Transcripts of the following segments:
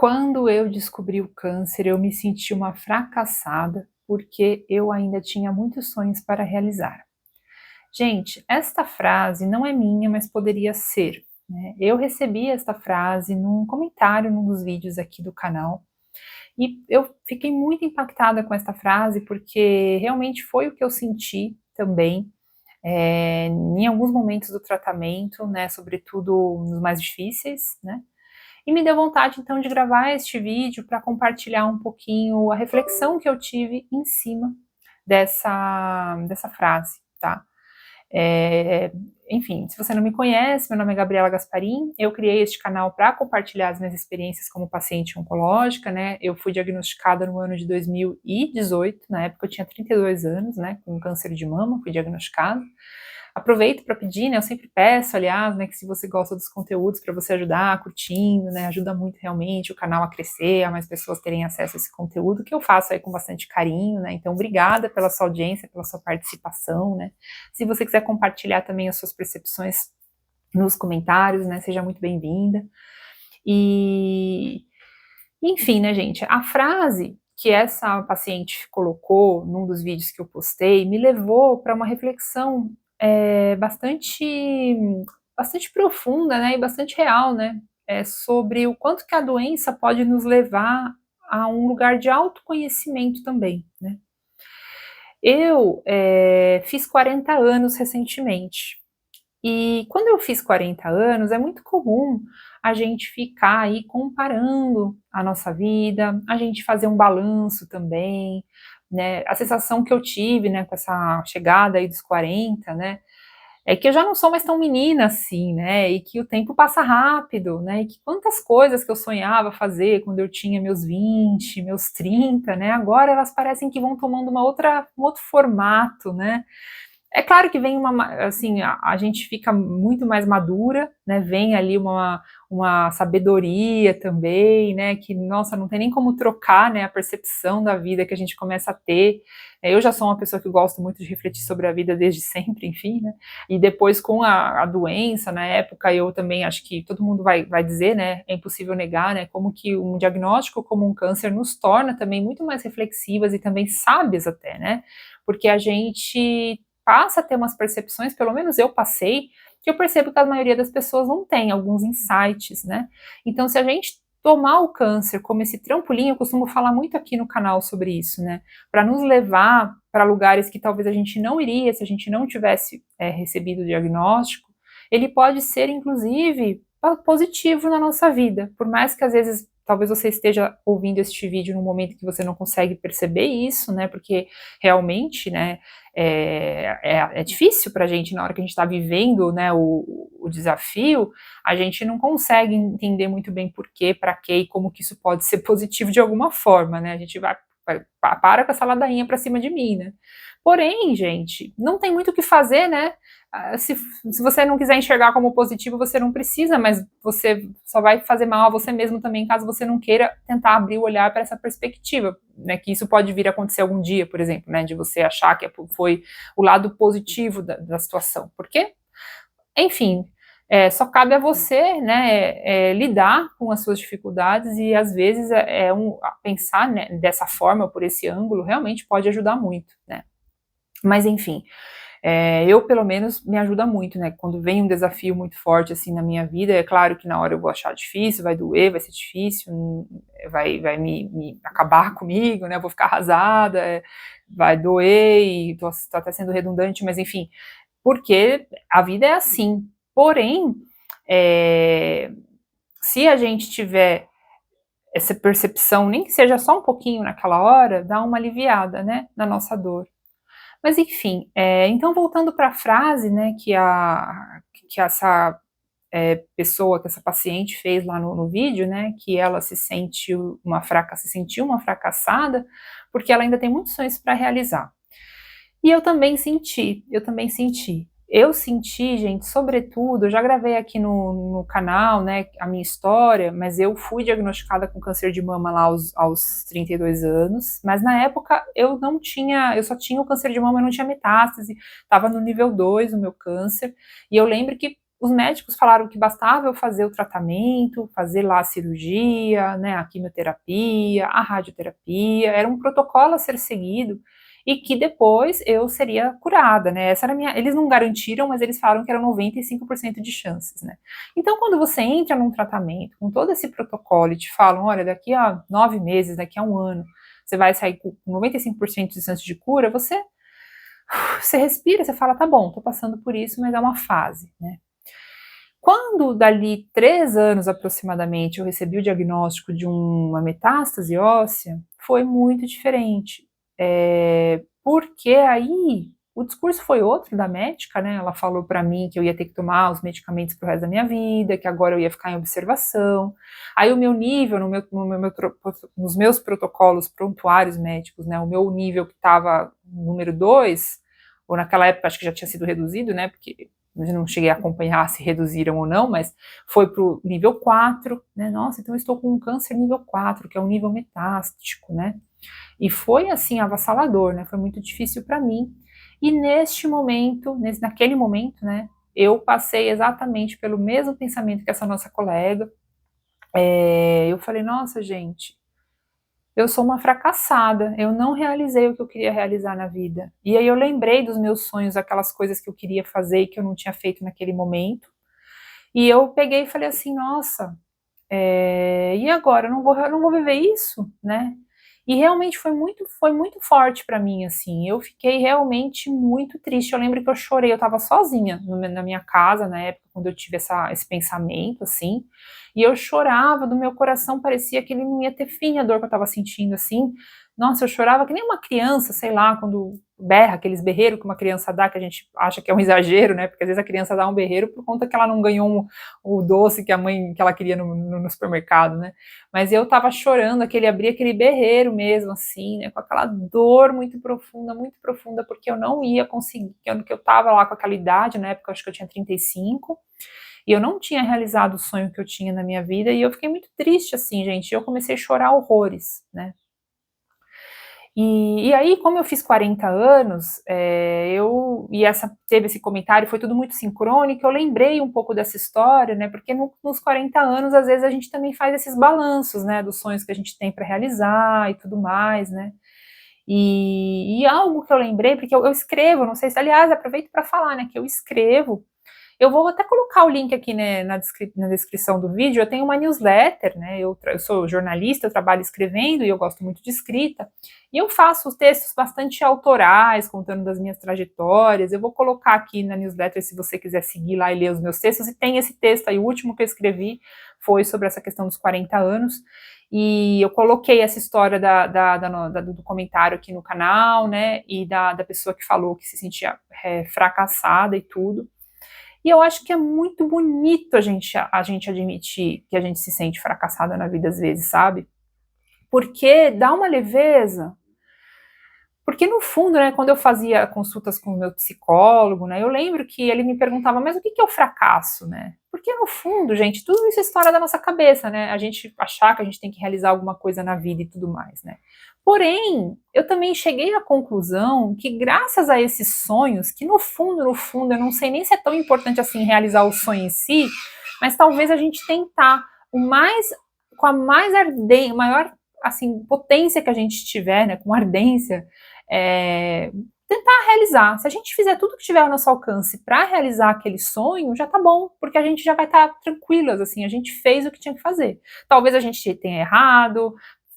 Quando eu descobri o câncer, eu me senti uma fracassada, porque eu ainda tinha muitos sonhos para realizar. Gente, esta frase não é minha, mas poderia ser, né? Eu recebi esta frase num comentário num dos vídeos aqui do canal e eu fiquei muito impactada com esta frase, porque realmente foi o que eu senti também, em alguns momentos do tratamento, né? Sobretudo nos mais difíceis, né? E me deu vontade então de gravar este vídeo para compartilhar um pouquinho a reflexão que eu tive em cima dessa frase, tá? É, Enfim, se você não me conhece, meu nome é Gabriela Gasparim, eu criei este canal para compartilhar as minhas experiências como paciente oncológica, né? Eu fui diagnosticada no ano de 2018, na época eu tinha 32 anos, né? Com câncer de mama, fui diagnosticada. Aproveito para pedir, né? Eu sempre peço, aliás, né, que se você gosta dos conteúdos para você ajudar, curtindo, né? Ajuda muito realmente o canal a crescer, a mais pessoas terem acesso a esse conteúdo que eu faço aí com bastante carinho, né? Então, obrigada pela sua audiência, pela sua participação, né? Se você quiser compartilhar também as suas percepções nos comentários, né? Seja muito bem-vinda. E, enfim, né, gente? A frase que essa paciente colocou num dos vídeos que eu postei me levou para uma reflexão bastante profunda, né, e bastante real, né, sobre o quanto que a doença pode nos levar a um lugar de autoconhecimento também, né. Eu fiz 40 anos recentemente, e quando eu fiz 40 anos, é muito comum a gente ficar aí comparando a nossa vida, a gente fazer um balanço também, né? A sensação que eu tive, né, com essa chegada aí dos 40, né, é que eu já não sou mais tão menina assim, né? E que o tempo passa rápido, né? E que quantas coisas que eu sonhava fazer quando eu tinha meus 20, meus 30, né? Agora elas parecem que vão tomando um outro formato, né? É claro que vem assim, a gente fica muito mais madura, né? Vem ali uma sabedoria também, né? Que, nossa, não tem nem como trocar, né? A percepção da vida que a gente começa a ter. Eu já sou uma pessoa que gosto muito de refletir sobre a vida desde sempre, enfim, né? E depois com a doença, na época, eu também acho que todo mundo vai dizer, né? É impossível negar, né? Como que um diagnóstico como um câncer nos torna também muito mais reflexivas e também sábias até, né? Porque a gente passa a ter umas percepções, pelo menos eu passei, que eu percebo que a maioria das pessoas não tem alguns insights, né? Então, se a gente tomar o câncer como esse trampolim, eu costumo falar muito aqui no canal sobre isso, né? Para nos levar para lugares que talvez a gente não iria se a gente não tivesse recebido o diagnóstico, ele pode ser, inclusive, positivo na nossa vida, por mais que às vezes talvez você esteja ouvindo este vídeo num momento que você não consegue perceber isso, né? Porque realmente, né? É difícil para a gente na hora que a gente está vivendo, né? O desafio, a gente não consegue entender muito bem por quê, para quê e como que isso pode ser positivo de alguma forma, né? A gente para com essa ladainha para cima de mim, né? Porém, gente, não tem muito o que fazer, né? Se você não quiser enxergar como positivo, você não precisa, mas você só vai fazer mal a você mesmo também, caso você não queira tentar abrir o olhar para essa perspectiva, né? Que isso pode vir a acontecer algum dia, por exemplo, né? De você achar que foi o lado positivo da situação. Porque, enfim, só cabe a você, né, lidar com as suas dificuldades e às vezes pensar, né, dessa forma, por esse ângulo, realmente pode ajudar muito, né? Mas enfim, eu pelo menos me ajuda muito, né? Quando vem um desafio muito forte assim na minha vida, é claro que na hora eu vou achar difícil, vai doer, vai ser difícil, vai me acabar comigo, né? Eu vou ficar arrasada, vai doer e tô até sendo redundante, mas enfim, porque a vida é assim. Porém, é, se a gente tiver essa percepção, nem que seja só um pouquinho naquela hora, dá uma aliviada, né, na nossa dor. Mas enfim, então voltando para a frase, né, que essa pessoa, que essa paciente fez lá no vídeo, né, que ela se sentiu uma fracassada, porque ela ainda tem muitos sonhos para realizar. E eu também senti, Eu senti, gente, sobretudo, eu já gravei aqui no canal, né, a minha história, mas eu fui diagnosticada com câncer de mama lá aos 32 anos, mas na época eu só tinha o câncer de mama, eu não tinha metástase, estava no nível 2 o meu câncer, e eu lembro que os médicos falaram que bastava eu fazer o tratamento, fazer lá a cirurgia, né, a quimioterapia, a radioterapia, era um protocolo a ser seguido, e que depois eu seria curada, né, essa era a minha, eles não garantiram, mas eles falaram que eram 95% de chances, né. Então, quando você entra num tratamento, com todo esse protocolo, e te falam, olha, daqui a 9 meses, daqui a um ano, você vai sair com 95% de chance de cura, você respira, você fala, tá bom, tô passando por isso, mas é uma fase, né. Quando, dali 3 anos aproximadamente, eu recebi o diagnóstico de uma metástase óssea, foi muito diferente. Porque aí o discurso foi outro da médica, né? Ela falou para mim que eu ia ter que tomar os medicamentos pro resto da minha vida, que agora eu ia ficar em observação. Aí o meu nível, nos meus protocolos prontuários médicos, né? O meu nível que estava número 2, ou naquela época acho que já tinha sido reduzido, né? Porque eu não cheguei a acompanhar se reduziram ou não, mas foi para o nível 4, né? Nossa, então eu estou com um câncer nível 4, que é um nível metástico, né? E foi assim avassalador, né? Foi muito difícil para mim. E neste momento, naquele momento, né? Eu passei exatamente pelo mesmo pensamento que essa nossa colega. Eu falei, nossa, gente, eu sou uma fracassada, eu não realizei o que eu queria realizar na vida. E aí eu lembrei dos meus sonhos, aquelas coisas que eu queria fazer e que eu não tinha feito naquele momento. E eu peguei e falei assim, nossa, e agora? Eu não vou viver isso, né? E realmente foi muito forte para mim, assim. Eu fiquei realmente muito triste. Eu lembro que eu chorei, eu estava sozinha na minha casa na época, quando eu tive esse pensamento, assim. E eu chorava, do meu coração parecia que ele não ia ter fim, a dor que eu estava sentindo, assim. Nossa, eu chorava que nem uma criança, sei lá, quando berra, aqueles berreiros que uma criança dá, que a gente acha que é um exagero, né? Porque às vezes a criança dá um berreiro por conta que ela não ganhou o doce que ela queria no supermercado, né? Mas eu tava chorando, abria aquele berreiro mesmo, assim, né? Com aquela dor muito profunda, porque eu não ia conseguir, que eu tava lá com aquela idade, na época eu acho que eu tinha 35, e eu não tinha realizado o sonho que eu tinha na minha vida, e eu fiquei muito triste, assim, gente. Eu comecei a chorar horrores, né? E aí, como eu fiz 40 anos, teve esse comentário, foi tudo muito sincrônico, eu lembrei um pouco dessa história, né, porque nos 40 anos, às vezes, a gente também faz esses balanços, né, dos sonhos que a gente tem para realizar e tudo mais, né, e algo que eu lembrei, porque eu escrevo, não sei se, aliás, aproveito para falar, né, que eu escrevo. Eu vou até colocar o link aqui, né, na descrição do vídeo. Eu tenho uma newsletter, né? Eu sou jornalista, eu trabalho escrevendo e eu gosto muito de escrita. E eu faço textos bastante autorais, contando das minhas trajetórias. Eu vou colocar aqui na newsletter se você quiser seguir lá e ler os meus textos. E tem esse texto aí, o último que eu escrevi foi sobre essa questão dos 40 anos. E eu coloquei essa história do comentário aqui no canal, né? E da pessoa que falou que se sentia fracassada e tudo. E eu acho que é muito bonito a gente admitir que a gente se sente fracassada na vida às vezes, sabe? Porque dá uma leveza. Porque no fundo, né, quando eu fazia consultas com o meu psicólogo, né, eu lembro que ele me perguntava, mas o que é o fracasso, né? Porque no fundo, gente, tudo isso é história da nossa cabeça, né? A gente achar que a gente tem que realizar alguma coisa na vida e tudo mais, né? Porém, eu também cheguei à conclusão que graças a esses sonhos, que no fundo, eu não sei nem se é tão importante assim realizar o sonho em si, mas talvez a gente tentar com a maior assim, potência que a gente tiver, né, com ardência, tentar realizar. Se a gente fizer tudo que tiver ao nosso alcance para realizar aquele sonho, já tá bom, porque a gente já vai estar tranquilas, assim, a gente fez o que tinha que fazer. Talvez a gente tenha errado,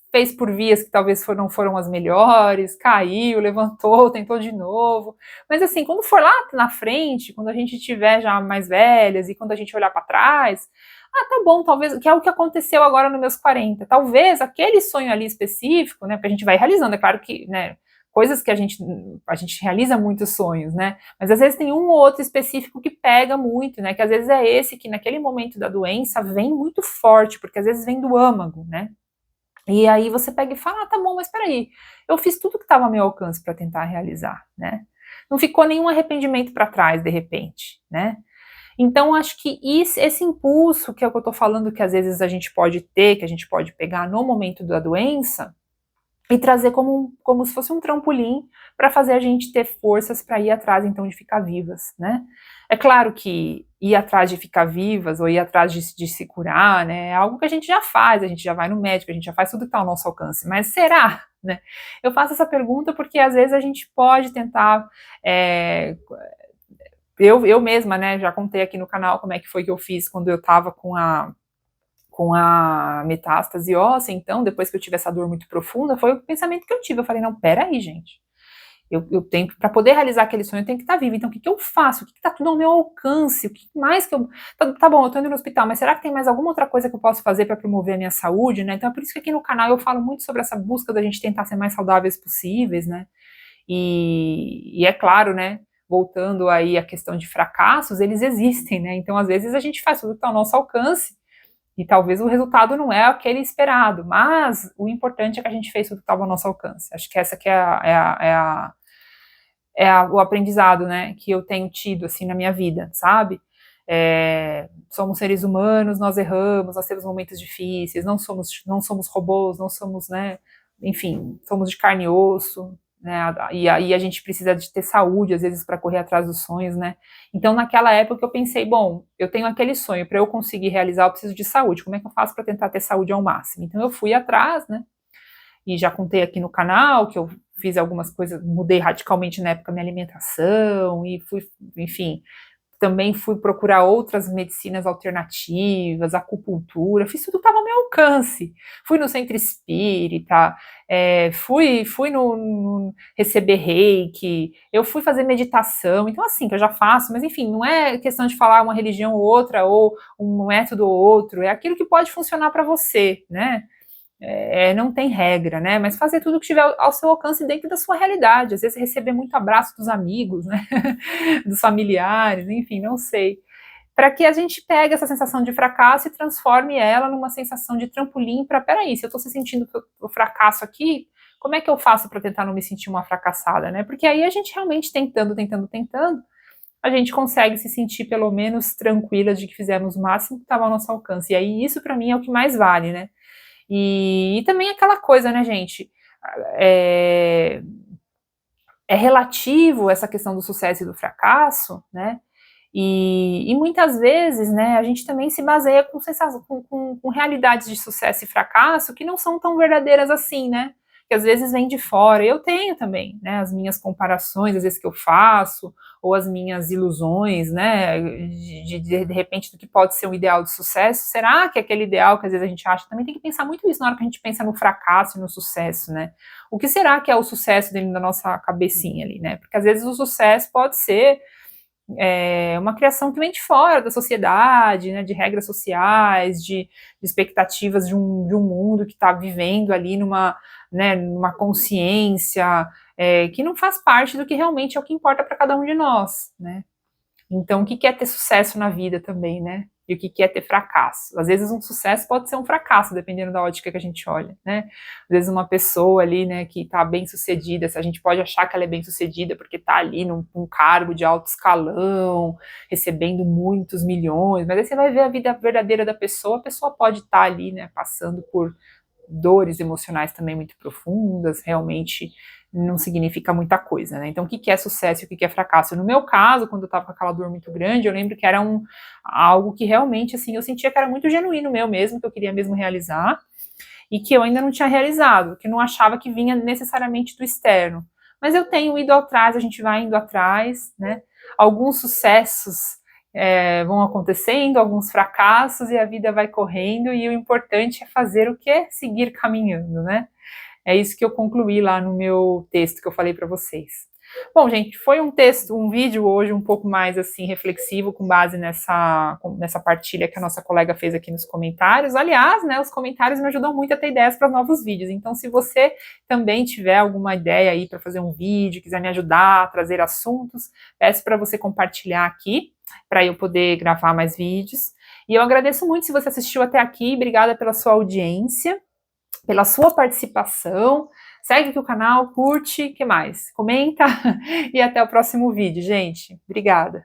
fez por vias que talvez não foram as melhores, caiu, levantou, tentou de novo. Mas assim, quando for lá na frente, quando a gente estiver já mais velhas e quando a gente olhar para trás, tá bom, talvez, que é o que aconteceu agora nos meus 40. Talvez aquele sonho ali específico, né, porque a gente vai realizando, é claro que, né, coisas que a gente realiza muitos sonhos, né, mas às vezes tem um ou outro específico que pega muito, né, que às vezes é esse que naquele momento da doença vem muito forte, porque às vezes vem do âmago, né, e aí você pega e fala, tá bom, mas peraí, eu fiz tudo que estava ao meu alcance para tentar realizar, né, não ficou nenhum arrependimento para trás, de repente, né. Então, acho que esse impulso, que é o que eu estou falando, que às vezes a gente pode ter, que a gente pode pegar no momento da doença, e trazer como se fosse um trampolim para fazer a gente ter forças para ir atrás, então, de ficar vivas, né? É claro que ir atrás de ficar vivas ou ir atrás de se curar, né, é algo que a gente já faz, a gente já vai no médico, a gente já faz tudo que está ao nosso alcance, mas será? Né? Eu faço essa pergunta porque às vezes a gente pode tentar, eu mesma, né, já contei aqui no canal como é que foi que eu fiz quando eu estava com a metástase óssea, então, depois que eu tive essa dor muito profunda, foi o pensamento que eu tive. Eu falei, não, peraí, gente. Eu tenho, para poder realizar aquele sonho, eu tenho que estar viva. Então, o que eu faço? O que está tudo ao meu alcance? O que mais que eu... Tá bom, eu estou indo no hospital, mas será que tem mais alguma outra coisa que eu posso fazer para promover a minha saúde, né? Então, é por isso que aqui no canal eu falo muito sobre essa busca da gente tentar ser mais saudáveis possíveis, né? E é claro, né? Voltando aí à questão de fracassos, eles existem, né? Então, às vezes, a gente faz tudo que está ao nosso alcance, e talvez o resultado não é aquele esperado, mas o importante é que a gente fez tudo que estava ao nosso alcance. Acho que essa que o aprendizado, né, que eu tenho tido, assim, na minha vida, sabe? Somos seres humanos, nós erramos, nós temos momentos difíceis, não somos robôs, não somos, né, enfim, somos de carne e osso, né, e aí a gente precisa de ter saúde, às vezes, para correr atrás dos sonhos, né? Então, naquela época, eu pensei, bom, eu tenho aquele sonho, para eu conseguir realizar, eu preciso de saúde, como é que eu faço para tentar ter saúde ao máximo? Então, eu fui atrás, né, e já contei aqui no canal que eu fiz algumas coisas, mudei radicalmente na época minha alimentação, e fui, enfim, também fui procurar outras medicinas alternativas, acupuntura, fiz tudo que estava ao meu alcance. Fui no centro espírita, fui receber reiki, eu fui fazer meditação, então assim, que eu já faço, mas enfim, não é questão de falar uma religião ou outra, ou um método ou outro, é aquilo que pode funcionar para você, né? Não tem regra, né? Mas fazer tudo que estiver ao seu alcance dentro da sua realidade. Às vezes receber muito abraço dos amigos, né? Dos familiares, enfim, não sei. Para que a gente pegue essa sensação de fracasso e transforme ela numa sensação de trampolim para, peraí, se eu estou se sentindo o fracasso aqui, como é que eu faço para tentar não me sentir uma fracassada, né? Porque aí a gente realmente tentando, a gente consegue se sentir pelo menos tranquila de que fizemos o máximo que estava ao nosso alcance. E aí isso para mim é o que mais vale, né? E também aquela coisa, né, gente? É, é relativo essa questão do sucesso e do fracasso, né? E muitas vezes, né, a gente também se baseia com realidades de sucesso e fracasso que não são tão verdadeiras assim, né? Que às vezes vem de fora. Eu tenho também, né, as minhas comparações, às vezes que eu faço, ou as minhas ilusões, né, de repente do que pode ser um ideal de sucesso. Será que aquele ideal que às vezes a gente acha, também tem que pensar muito isso na hora que a gente pensa no fracasso e no sucesso, né? O que será que é o sucesso dentro da nossa cabecinha ali, né? Porque às vezes o sucesso pode ser uma criação que vem de fora da sociedade, né, de regras sociais, de expectativas de um mundo que está vivendo ali numa consciência que não faz parte do que realmente é o que importa para cada um de nós, né? Então, o que é ter sucesso na vida também, né? E o que é ter fracasso? Às vezes um sucesso pode ser um fracasso, dependendo da ótica que a gente olha, né? Às vezes uma pessoa ali, né, que está bem sucedida, a gente pode achar que ela é bem sucedida porque está ali num cargo de alto escalão, recebendo muitos milhões, mas aí você vai ver a vida verdadeira da pessoa, a pessoa pode estar ali, né, passando por dores emocionais também muito profundas, realmente não significa muita coisa, né? Então, o que é sucesso e o que é fracasso? No meu caso, quando eu tava com aquela dor muito grande, eu lembro que era algo que realmente, assim, eu sentia que era muito genuíno meu mesmo, que eu queria mesmo realizar, e que eu ainda não tinha realizado, que eu não achava que vinha necessariamente do externo. Mas eu tenho ido atrás, a gente vai indo atrás, né? Alguns sucessos vão acontecendo, alguns fracassos, e a vida vai correndo, e o importante é fazer o quê? Seguir caminhando, né? É isso que eu concluí lá no meu texto que eu falei para vocês. Bom, gente, foi um vídeo hoje um pouco mais assim reflexivo, com base nessa partilha que a nossa colega fez aqui nos comentários. Aliás, né, os comentários me ajudam muito a ter ideias para novos vídeos. Então, se você também tiver alguma ideia aí para fazer um vídeo, quiser me ajudar a trazer assuntos, peço para você compartilhar aqui, para eu poder gravar mais vídeos. E eu agradeço muito se você assistiu até aqui. Obrigada pela sua audiência, pela sua participação. Segue aqui o canal, curte, que mais? Comenta e até o próximo vídeo, gente. Obrigada.